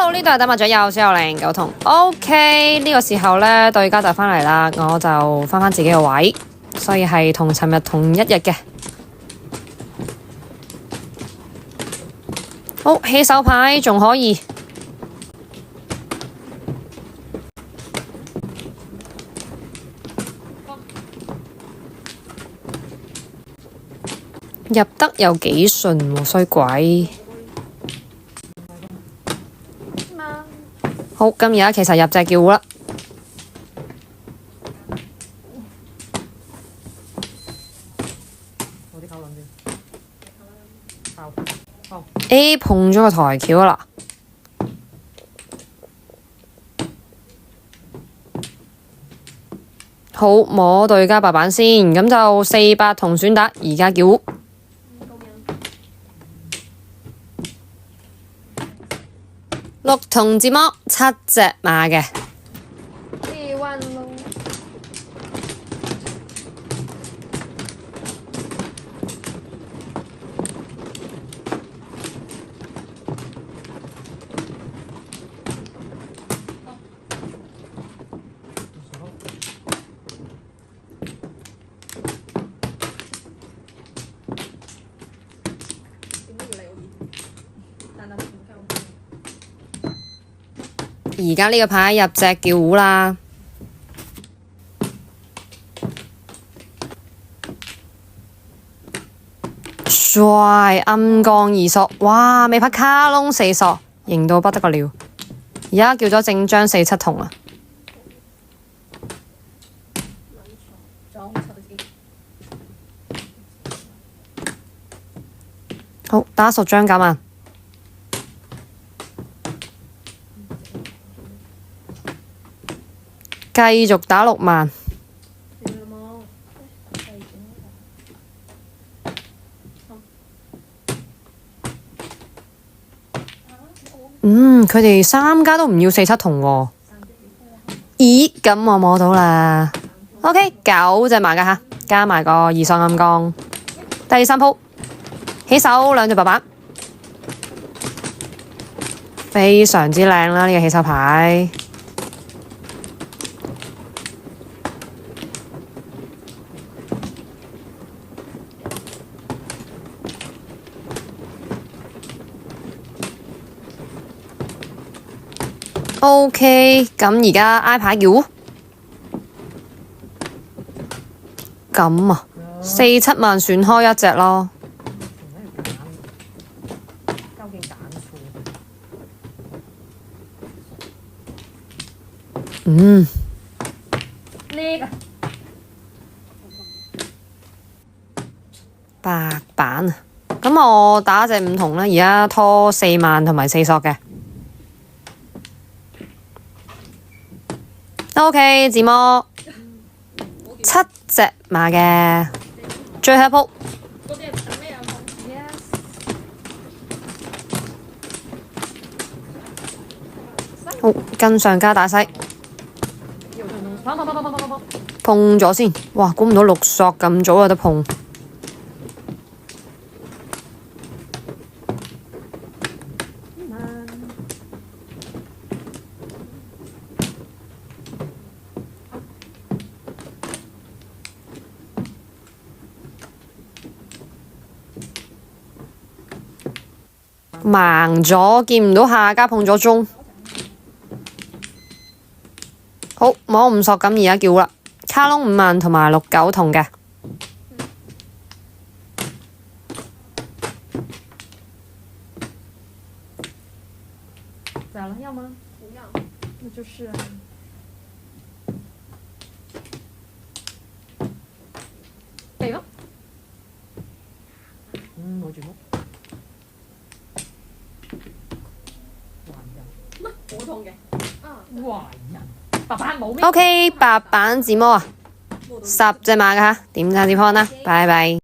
Hello， 呢度係打麻雀有小有零九同 OK 呢個時候呢，對家就返嚟啦，我就返自己個位，所以係同尋日同一日嘅。好，起手牌仲可以。入得有幾順喎，衰鬼！好，咁而家其實入隻叫啦。A 碰咗個台橋啦。好，摸對家白板先，咁就4-8同選打，而家叫。6同接魔7隻馬嘅。而家呢個牌入隻叫糊啦，帥暗降2索，哇！尾牌卡窿4索，型到不得個了。而家叫咗正張4-7同啊，好打10張減啊！繼續打6萬，佢哋3家都唔要4-7同喎。咦，咁我摸到啦。OK， 9隻馬㗎吓，加埋個2索暗降。第3鋪起手2隻白板，非常之靚啦！呢個起手牌。OK， 咁而家挨牌叫咁啊，4-7萬選開一隻咯。白板啊，咁我打隻5同啦，而家拖4萬同埋4索嘅。OK， 自摸7隻馬嘅，最後一鋪。好，跟上加打西，碰咗先。哇，估唔到6索咁早有得碰。盲咗，見唔到下家碰咗中。好，摸5索咁而家叫啦，卡窿5萬同埋6-9同嘅。咋了？要嗎？不要。那就是啊。俾咯。攞住咯。乜？普通嘅。華人。白板冇咩 OK， 白板自摸啊，10隻馬㗎吓，點讚接看啦，拜拜。